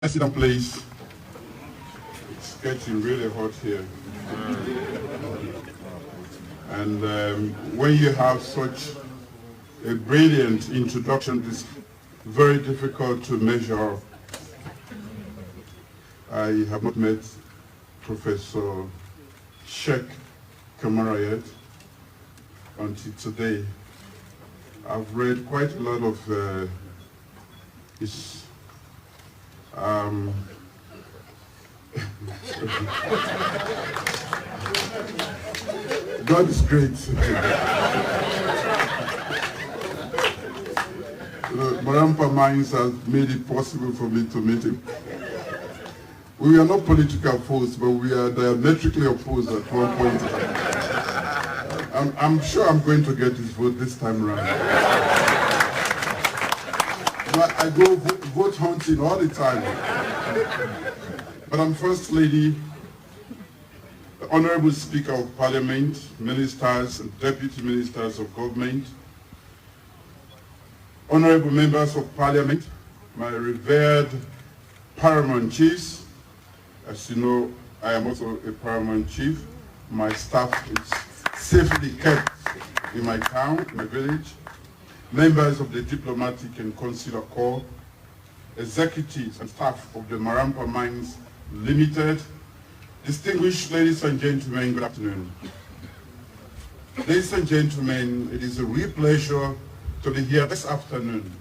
Sit down, please. It's getting really hot here. And when you have such a brilliant introduction, it's very difficult to measure. I have not met Professor Sheikh Kamara yet until today. I've read quite a lot of his God is great. Marampa Mines has made it possible for me to meet him. We are not political opposed, but we are diametrically opposed at one point. I'm sure I'm going to get his vote this time around. But I go vote hunting all the time. Madam First Lady, the Honorable Speaker of Parliament, Ministers and Deputy Ministers of Government, Honorable Members of Parliament, my revered Paramount Chiefs. As you know, I am also a Paramount Chief. My staff is safely kept in my town, my village. Members of the Diplomatic and Consular Corps, executives and staff of the Marampa Mines Limited, distinguished ladies and gentlemen, good afternoon. Ladies and gentlemen, it is a real pleasure to be here this afternoon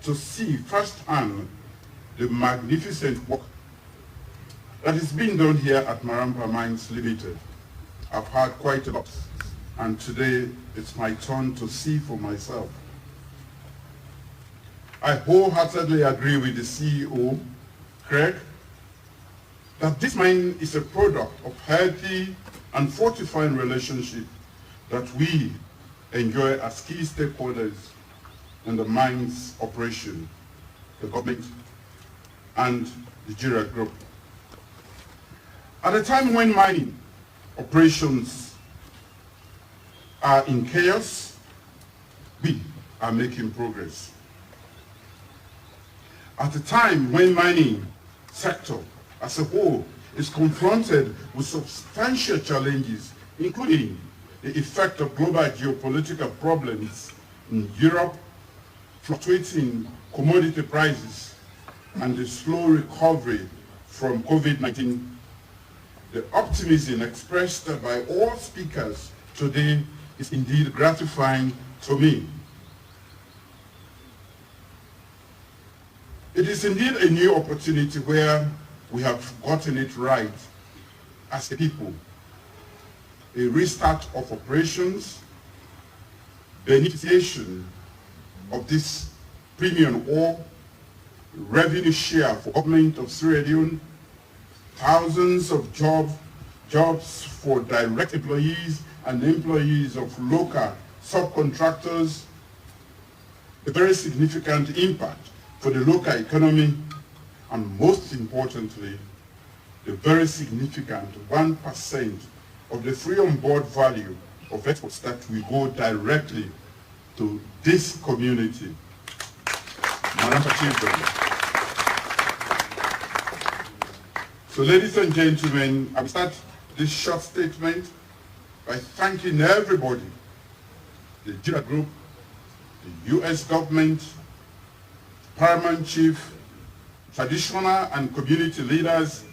to see firsthand the magnificent work that is being done here at Marampa Mines Limited. I've heard quite a lot, and today it's my turn to see for myself. I wholeheartedly agree with the CEO, Craig, that this mine is a product of healthy and fortifying relationship that we enjoy as key stakeholders in the mine's operation, the government and the Jira Group. At a time when mining operations are in chaos, we are making progress. At a time when mining sector as a whole is confronted with substantial challenges, including the effect of global geopolitical problems in Europe, fluctuating commodity prices, and the slow recovery from COVID-19, the optimism expressed by all speakers today is indeed gratifying to me. It is indeed a new opportunity where we have gotten it right as a people. A restart of operations, beneficiation of this premium ore, revenue share for government of Sierra Leone, thousands of jobs for direct employees and employees of local subcontractors, a very significant impact for the local economy, and most importantly, the very significant 1% of the free on board value of exports that will go directly to this community. Marampa children. So ladies and gentlemen, I will start this short statement by thanking everybody, the Jira Group, the US government, Paramount Chief, traditional and community leaders,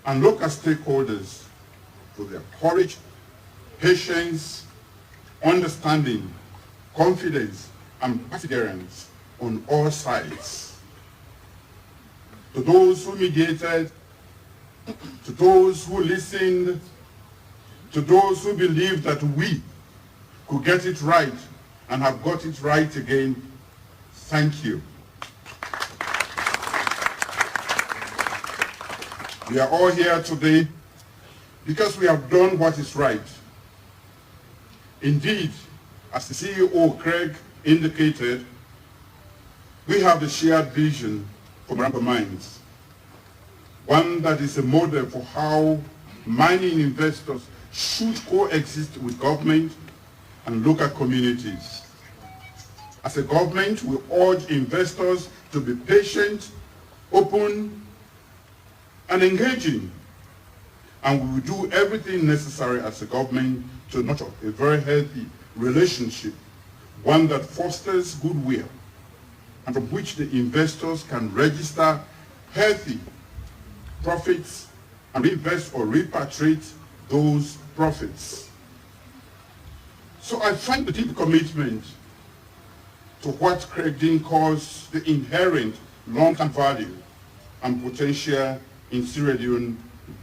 and local stakeholders for their courage, patience, understanding, confidence, and perseverance on all sides. To those who mediated, to those who listened, to those who believed that we could get it right and have got it right again, thank you. We are all here today because we have done what is right. Indeed, as the CEO Craig indicated, we have a shared vision for Marampa Mines, one that is a model for how mining investors should coexist with government and local communities. As a government, we urge investors to be patient, open, and engaging. And we will do everything necessary as a government to nurture a very healthy relationship, one that fosters goodwill, and from which the investors can register healthy profits and reinvest or repatriate those profits. So I find the deep commitment to what Craig Dean calls the inherent long-term value and potential in Sierra Leone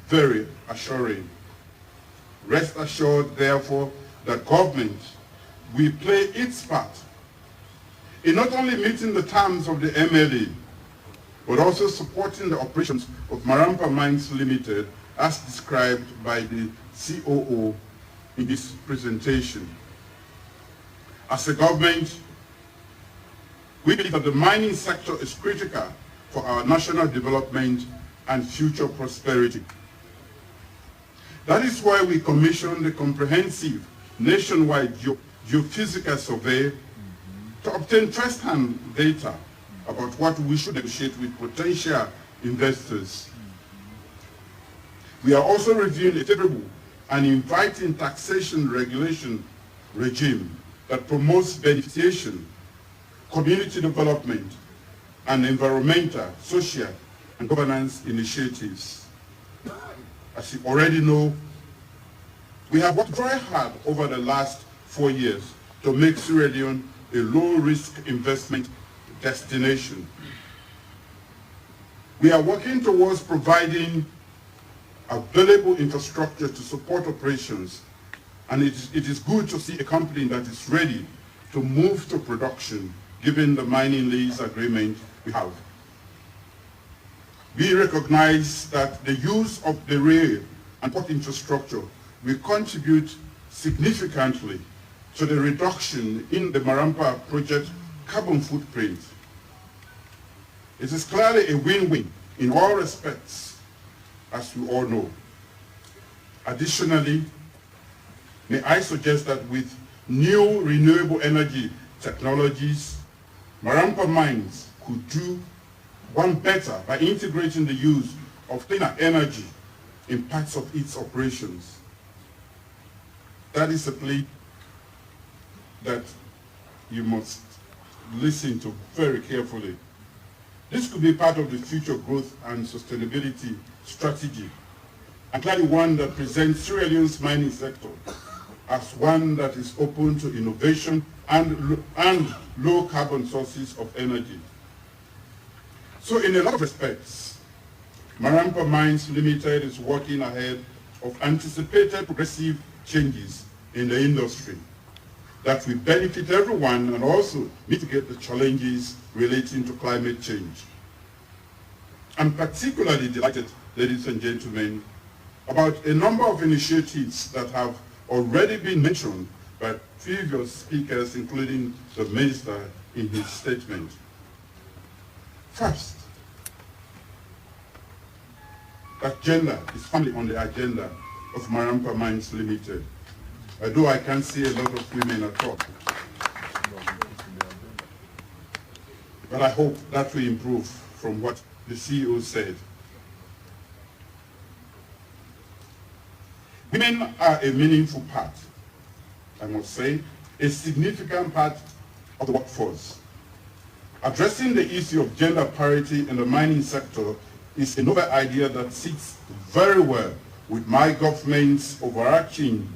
very assuring. Rest assured, therefore, that government will play its part in not only meeting the terms of the MLA, but also supporting the operations of Marampa Mines Limited as described by the COO in this presentation. As a government, we believe that the mining sector is critical for our national development and future prosperity. That is why we commissioned a comprehensive nationwide geophysical survey to obtain first-hand data about what we should negotiate with potential investors. We are also reviewing a favorable and inviting taxation regulation regime that promotes beneficiation, community development, and environmental, social, and governance initiatives. As you already know, we have worked very hard over the last 4 years to make Sierra Leone a low-risk investment destination. We are working towards providing available infrastructure to support operations, and it is good to see a company that is ready to move to production given the mining lease agreement we have. We recognize that the use of the rail and port infrastructure will contribute significantly to the reduction in the Marampa project carbon footprint. It is clearly a win-win in all respects, as we all know. Additionally, may I suggest that with new renewable energy technologies, Marampa Mines could do one better by integrating the use of cleaner energy in parts of its operations. That is a plea that you must listen to very carefully. This could be part of the future growth and sustainability strategy, and clearly one that presents Sierra Leone's mining sector as one that is open to innovation and low carbon sources of energy. So in a lot of respects, Marampa Mines Limited is working ahead of anticipated progressive changes in the industry that will benefit everyone and also mitigate the challenges relating to climate change. I'm particularly delighted, ladies and gentlemen, about a number of initiatives that have already been mentioned by previous speakers, including the Minister in his statement. First, that gender is firmly on the agenda of Marampa Mines Limited, although I can't see a lot of women at all. But I hope that will improve from what the CEO said. Women are a meaningful part, I must say, a significant part of the workforce. Addressing the issue of gender parity in the mining sector is a novel idea that sits very well with my government's overarching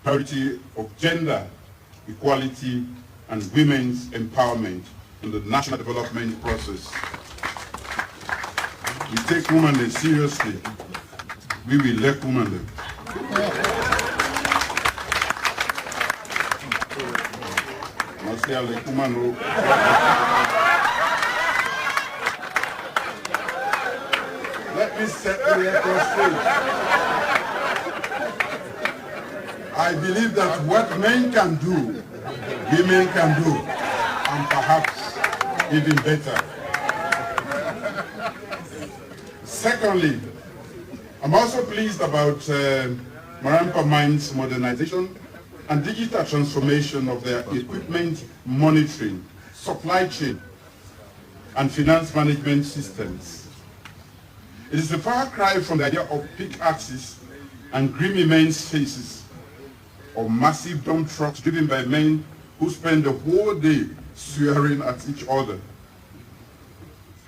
priority of gender equality and women's empowerment in the national development process. We take women seriously. We will let women. Let me set the record straight. I believe that what men can do, women can do, and perhaps even better. Secondly, I'm also pleased about Marampa Mines' modernization and digital transformation of their equipment monitoring, supply chain, and finance management systems. It is a far cry from the idea of pickaxes and grimy men's faces, or massive dump trucks driven by men who spend the whole day swearing at each other.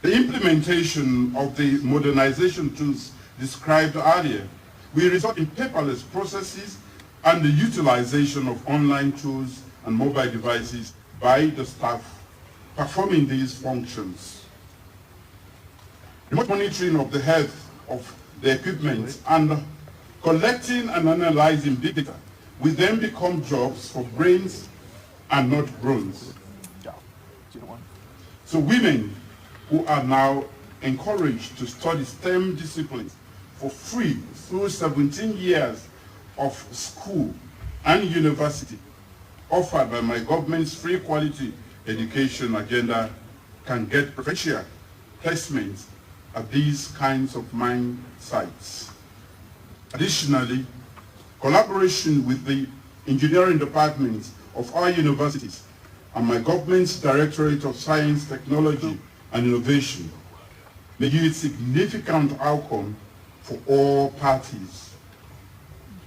The implementation of the modernization tools described earlier will result in paperless processes and the utilization of online tools and mobile devices by the staff performing these functions. Remote monitoring of the health of the equipment and collecting and analyzing big data will then become jobs for brains and not drones. So women who are now encouraged to study STEM disciplines for free through 17 years of school and university offered by my government's free quality education agenda can get preferential placements at these kinds of mine sites. Additionally, collaboration with the engineering departments of our universities and my government's Directorate of Science, Technology and Innovation may yield significant outcome for all parties.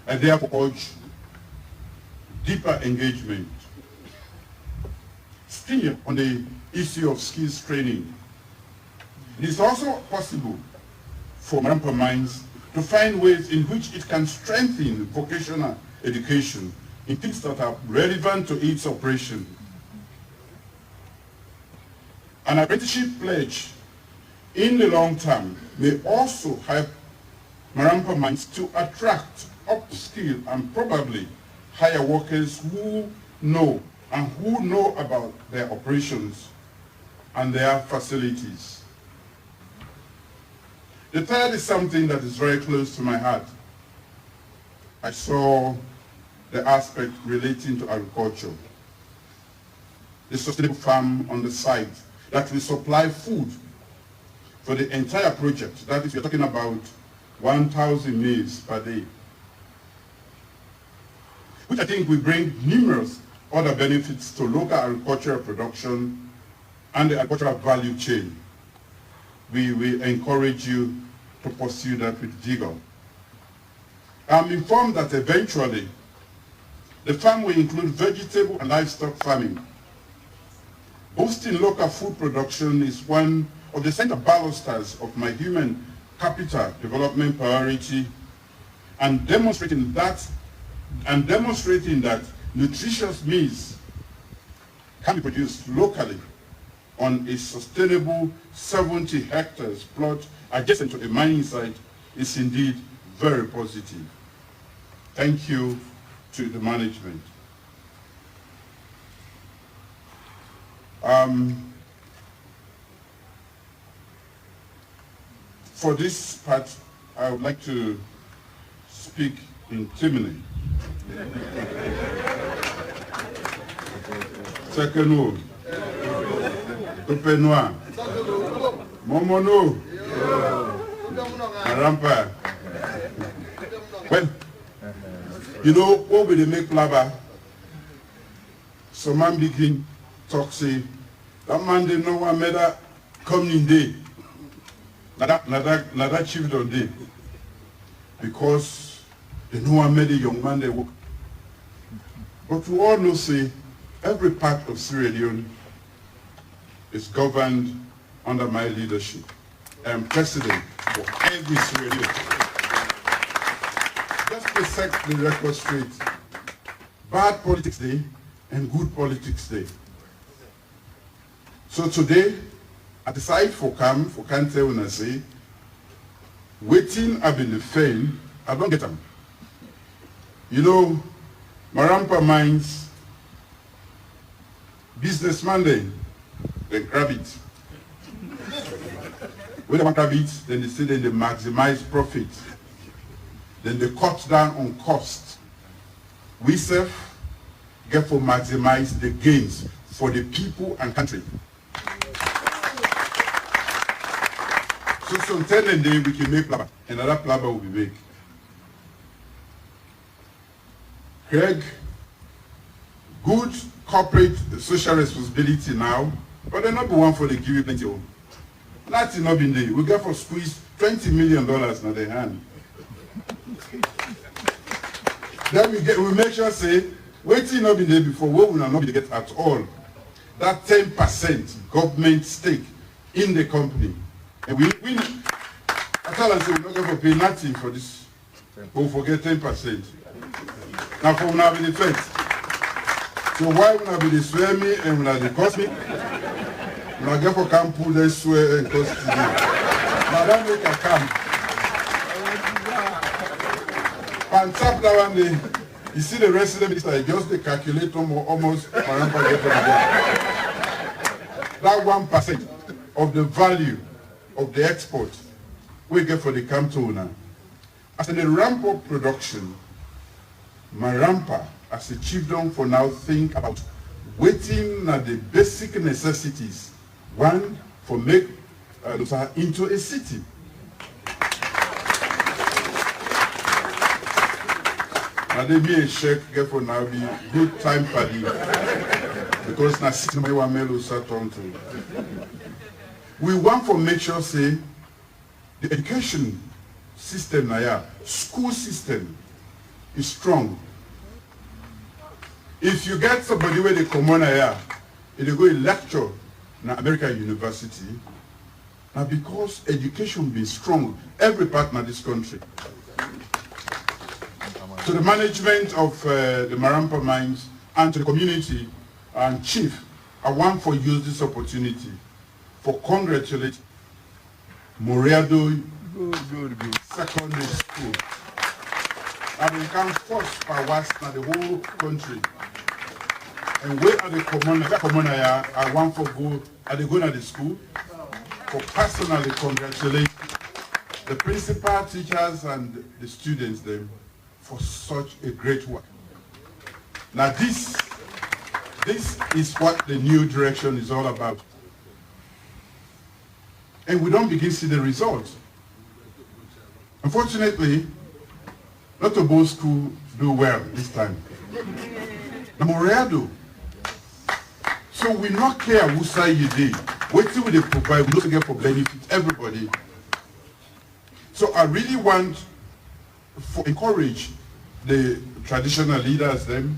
I therefore urge deeper engagement. Still on the issue of skills training, it is also possible for Marampa Mines to find ways in which it can strengthen vocational education in things that are relevant to its operation. An apprenticeship pledge in the long term may also help Marampa Mines to attract, upskill, and probably hire workers who know about their operations and their facilities. The third is something that is very close to my heart. I saw the aspect relating to agriculture. The sustainable farm on the site that will supply food for the entire project. That is, we're talking about 1,000 meals per day, which I think will bring numerous other benefits to local agricultural production and the agricultural value chain. We will encourage you to pursue that with vigor. I'm informed that eventually the farm will include vegetable and livestock farming. Boosting local food production is one of the center balusters of my human capital development priority, and demonstrating that nutritious meals can be produced locally on a sustainable 70 hectares plot adjacent to a mining site is indeed very positive. Thank you to the management. For this part, I would like to speak in Timini. Sekeno, Tupenoa, Momono, Marampa. Well, you know, what will they make lava? Some man begin talk say, that man they know one mother coming day. Nada chief on day. Because they know one made a young man they work. But we all know say every part of Sierra Leone is governed under my leadership. I am president for every Sierra Leone. Just to set the record straight, bad politics day and good politics day. So today, I decide for can't tell when I say, waiting I've been fame, I don't get them. You know, Marampa Mines, businessman they grab it. When they want to grab it, then they say then they maximize profit. Then they cut down on cost. We self get to maximize the gains for the people and country. So sometime day we can make plaba, another plaba will be made. Craig, good corporate social responsibility now, but they're not the one for the give you plenty of. That's not been there. We get for squeeze $20 million in their hand. Then we make sure say, waiting not been there before, we will not be get at all. That 10% government stake in the company. And we I tell us we're not going to pay nothing for this. We'll forget 10%. Now for now be the first. So why will not be the swear me and will not cost me? When I get for camp, pull they swear and cost me. Now that make a camp. On top that one day, you see the rest of them, it's like just the calculator almost Marampa get for the that 1% of the value of the export we get for the camp to now. As in the ramp-up production, Marampa, as a chiefdom for now, think about waiting at the basic necessities. One, for make into a city. And they be a check get for now be good time for the because na city may want melo saturn to. We want to make sure say the education system na ya, school system is strong. If you get somebody where they come on here, if they go a lecture in American University, now because education be strong, every part of this country. To the management of the Marampa mines and to the community and chief, I want to use this opportunity for congratulate Moriado Secondary School. I mean, come first by West now the whole country. And where are the commoner I want to go, are they going to the school? For personally congratulate the principal, teachers, and the students them for such a great work. Now this is what the new direction is all about. And we don't begin to see the results. Unfortunately, not all both schools do well this time. Now Moriado. So we not care who say you did. Wait till they provide, we don't get for benefit everybody. So I really want to encourage the traditional leaders them,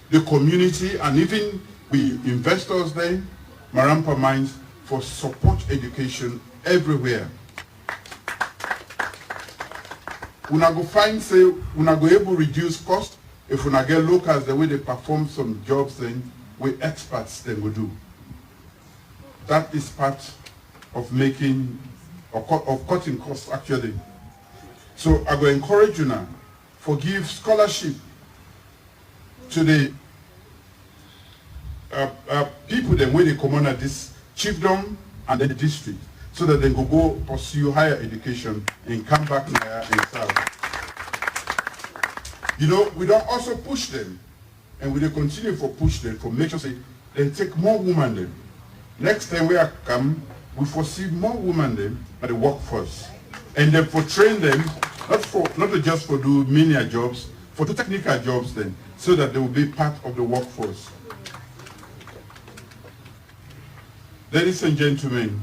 the community, and even we investors them, Marampa Mines, for support education everywhere. We not go find say we not go able to reduce cost if we not get locals the way they perform some jobs then with experts then we do. That is part of making of cutting costs actually. So I go encourage you now for give scholarship to the people then when they come on at this chiefdom and then the district, so that they can go pursue higher education and come back higher and south. You know, we don't also push them, and we will continue for push them for make sure say they take more women then. Next time we come, we foresee more women then at the workforce, and then for train them not just for do menial jobs, for do technical jobs then, so that they will be part of the workforce. Ladies and gentlemen,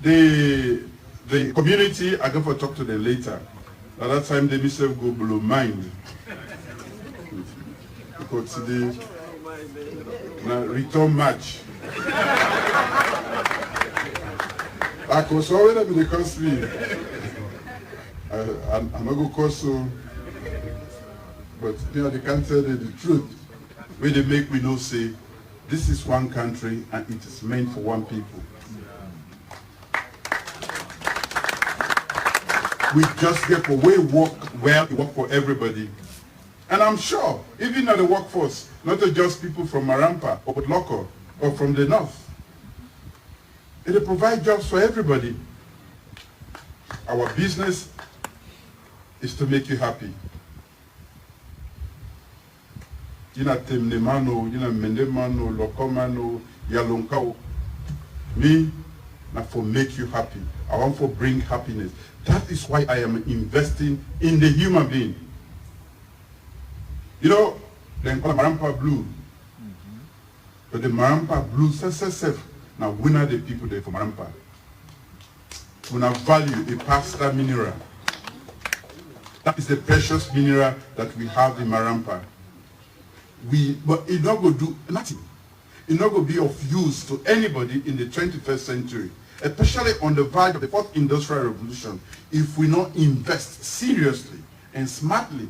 the community, I'm going to talk to them later. At that time, they themselves go below mind. Because today, return match. I was already in the country. I'm not going to cause so, but you know, they can't tell you the truth. When they make me know, say, this is one country and it is meant for one people. We just get for way work well, work for everybody. And I'm sure, even at the workforce, not just people from Marampa or local or from the north, they provide jobs for everybody. Our business is to make you happy. Yina temnemano, yina mendemano, lokomano, yalonkao. Me, not for make you happy. I want to bring happiness. That is why I am investing in the human being. You know, they call Marampa Blue. But the Marampa Blue, now winner the people there for Marampa. we now value a past that mineral. That is the precious mineral that we have in Marampa. But it's not going to do nothing. It's not going to be of use to anybody in the 21st century, especially on the verge of the fourth industrial revolution, if we not invest seriously and smartly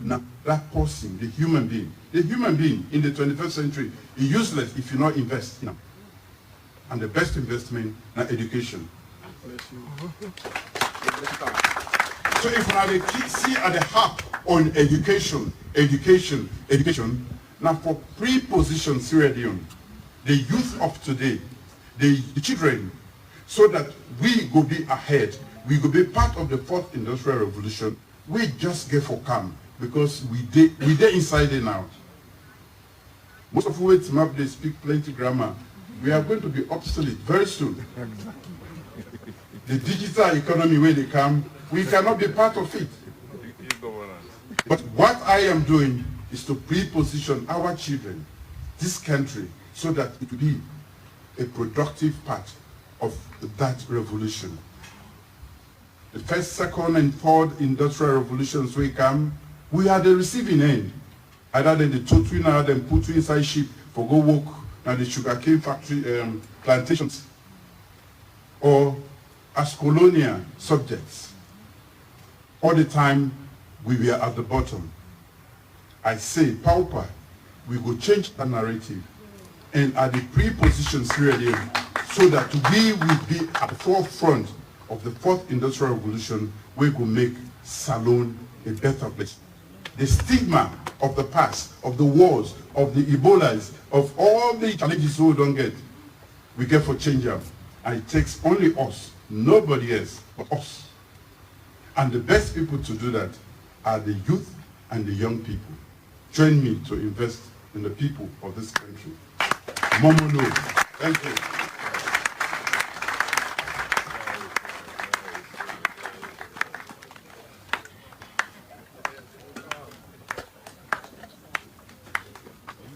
in that person, the human being. The human being in the 21st century is useless if you not invest in them. And the best investment is education. So if we see at the heart on education, now for pre-position Sierra Leone, the youth of today, the children, so that we go be ahead, we go be part of the fourth industrial revolution, we just get for calm because we there inside there now. Most of us they speak plenty grammar. We are going to be obsolete very soon. The digital economy where they come, we cannot be part of it. But what I am doing is to pre-position our children, this country, so that it will be a productive part of that revolution. The first, second, and third industrial revolutions we come, we are the receiving end. Either than the total now, then put you inside ship for go work now the sugarcane factory plantations, or as colonial subjects. All the time we were at the bottom. I say, pauper, we will change the narrative and at the pre-position Sierra Leone so that we will be at the forefront of the fourth industrial revolution. We will make Salone a better place. The stigma of the past, of the wars, of the Ebolas, of all the challenges we don't get, we get for change them. And it takes only us, nobody else but us. And the best people to do that are the youth and the young people. Join me to invest in the people of this country. Momono. Thank you.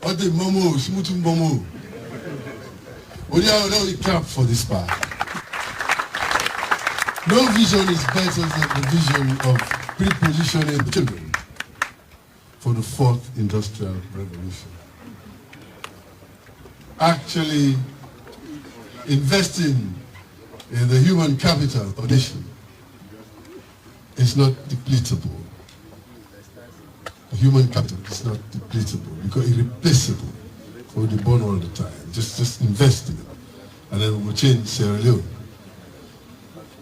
Ode Momo, Smutu Momo. We clap for this part. No vision is better than the vision of pre-positioning children for the fourth industrial revolution. Actually, investing in the human capital of the nation is not depletable. The human capital is not depletable because it's replaceable. We'll be born all the time. Just invest in it, and then we'll change Sierra Leone.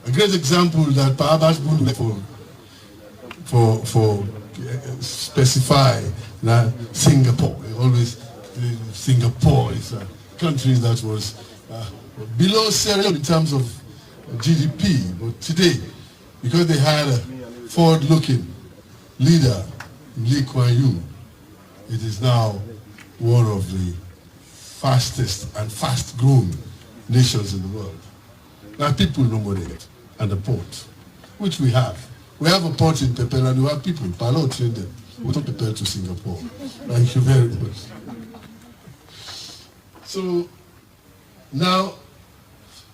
A great example that perhaps for specify that Singapore. Always Singapore is a country that was below Sierra Leone in terms of GDP, but today, because they had a forward-looking leader, Lee Kuan Yew, it is now one of the fastest and fast-growing nations in the world. Now people know more than it, and the port, which we have. We have a port in Pepper and we have people, Palo train them. We don't prepare to Singapore. Thank you very much. So now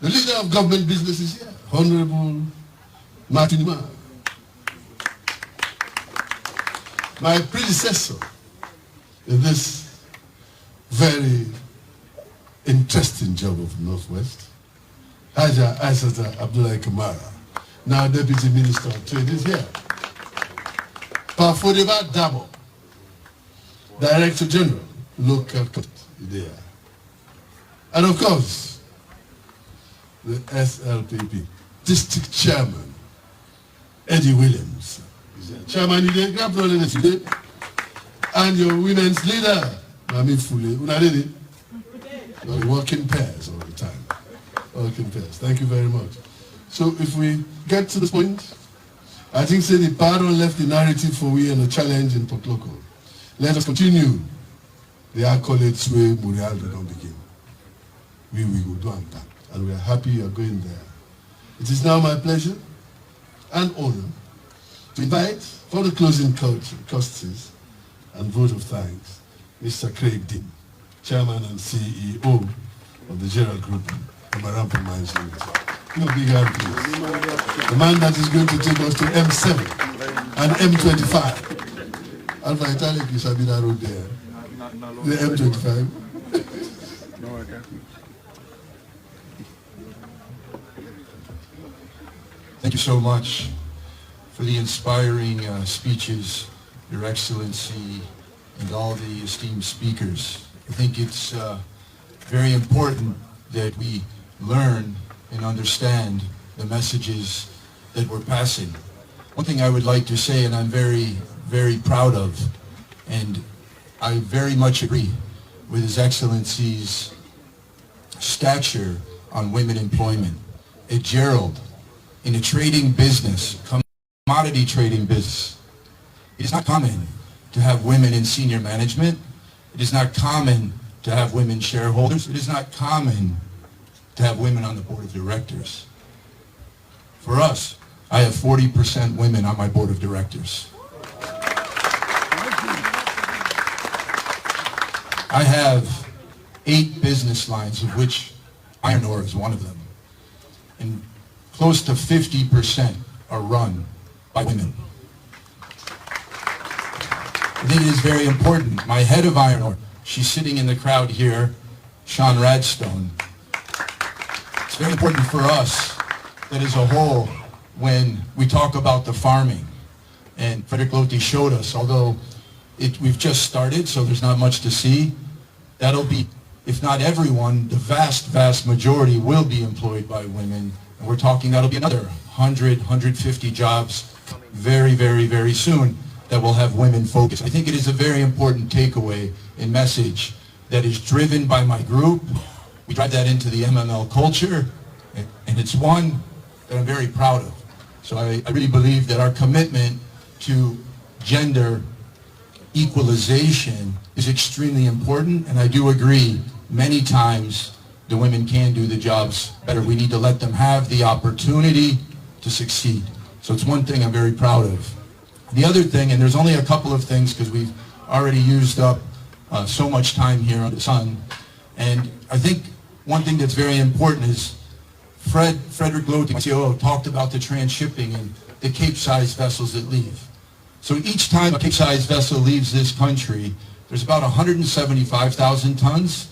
the leader of government business is here, Honorable Martin Ma. My predecessor in this very interesting job of Northwest, Haja Aisata Abdullah Kamara, now Deputy Minister of Trade, is here. Pafodeba Dabo, Director General, Local Court, there. And of course, the SLPP District Chairman, Eddie Williams, is there. Chairman, today, and your women's leader, Mami Fule, Unadini. We work in pairs all the time. Working pairs. Thank you very much. So if we get to this point, I think say the Paro left the narrative for we and a challenge in Port Local. Let us continue the accolades where Murialdo don't begin. We will do that, and we are happy you are going there. It is now my pleasure and honor to invite for the closing courtesies and vote of thanks, Mr. Craig Dean, Chairman and CEO of the General Group of Marampa Mines Limited. No, big hand, please. The man that is going to take us to M7 and M25. Alpha Italic is having that road there. The M25. Thank you so much for the inspiring speeches, Your Excellency, and all the esteemed speakers. I think it's very important that we learn and understand the messages that we're passing. One thing I would like to say, and I'm very, very proud of, and I very much agree with His Excellency's stature on women employment. At Gerald, in a trading business, commodity trading business, it is not common to have women in senior management. It is not common to have women shareholders. It is not common to have women on the board of directors. For us, I have 40% women on my board of directors. I have 8 business lines, of which iron ore is one of them. And close to 50% are run by women. I think it is very important. My head of iron ore, she's sitting in the crowd here, Sean Radstone. It's very important for us that as a whole, when we talk about the farming, and Frederick Lothi showed us, although we've just started, so there's not much to see, that'll be, if not everyone, the vast, vast majority will be employed by women. And we're talking that'll be another 100, 150 jobs very, very, very soon that will have women focused. I think it is a very important takeaway and message that is driven by my group. We drive that into the MML culture, and it's one that I'm very proud of. So I really believe that our commitment to gender equalization is extremely important, and I do agree many times the women can do the jobs better. We need to let them have the opportunity to succeed. So it's one thing I'm very proud of. The other thing, and there's only a couple of things because we've already used up so much time here on the sun, and I think one thing that's very important is Frederick Lothi, my COO, talked about the transshipping and the Cape-sized vessels that leave. So each time a Cape-sized vessel leaves this country, there's about 175,000 tons.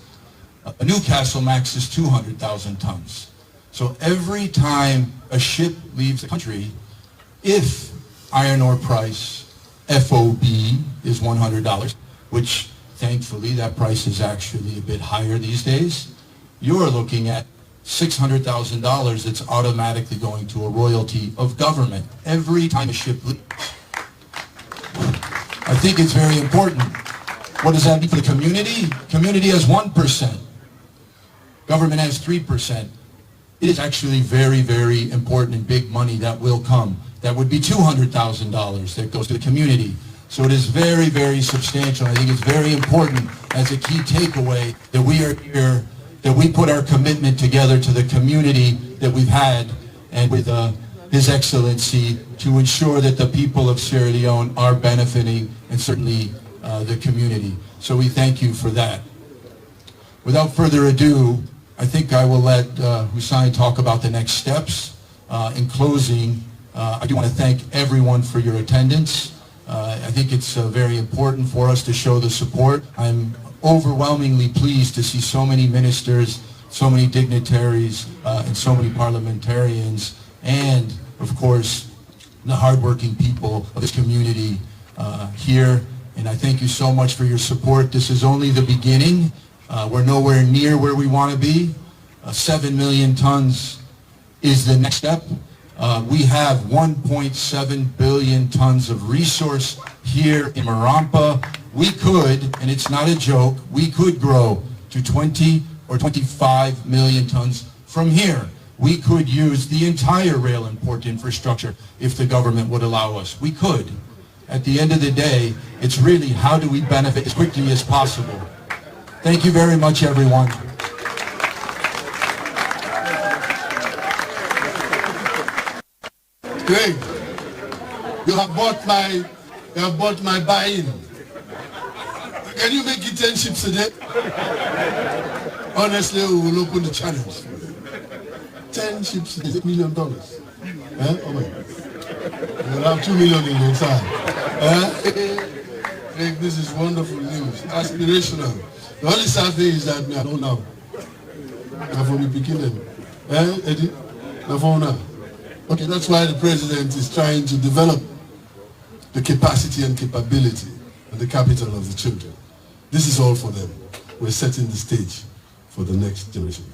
A Newcastle max is 200,000 tons. So every time a ship leaves the country, if iron ore price, FOB, is $100, which thankfully that price is actually a bit higher these days, you're looking at $600,000 that's automatically going to a royalty of government every time a ship leaves. I think it's very important. What does that mean for the community? Community has 1%. Government has 3%. It is actually very, very important and big money that will come. That would be $200,000 that goes to the community. So it is very, very substantial. I think it's very important as a key takeaway that we are here, that we put our commitment together to the community that we've had and with His Excellency to ensure that the people of Sierra Leone are benefiting and certainly the community. So we thank you for that. Without further ado, I think I will let Hussein talk about the next steps. In closing, I do want to thank everyone for your attendance. I think it's very important for us to show the support. I'm overwhelmingly pleased to see so many ministers, so many dignitaries, and so many parliamentarians, and of course, the hardworking people of this community here. And I thank you so much for your support. This is only the beginning. We're nowhere near where we want to be. 7 million tons is the next step. We have 1.7 billion tons of resource here in Marampa. We could, and it's not a joke, we could grow to 20 or 25 million tons from here. We could use the entire rail and port infrastructure if the government would allow us. We could. At the end of the day, it's really how do we benefit as quickly as possible. Thank you very much, everyone. Greg, you have bought my buy-in. Can you make it 10 ships a day? Honestly, we will open the channels. 10 Scholarships is $8 million. Oh my God. We'll have 2 million in no time. This is wonderful news. Aspirational. The only sad thing is that I don't know. For the beginning. Eddie? Now. Okay, that's why the president is trying to develop the capacity and capability and the capital of the children. This is all for them. We're setting the stage for the next generation.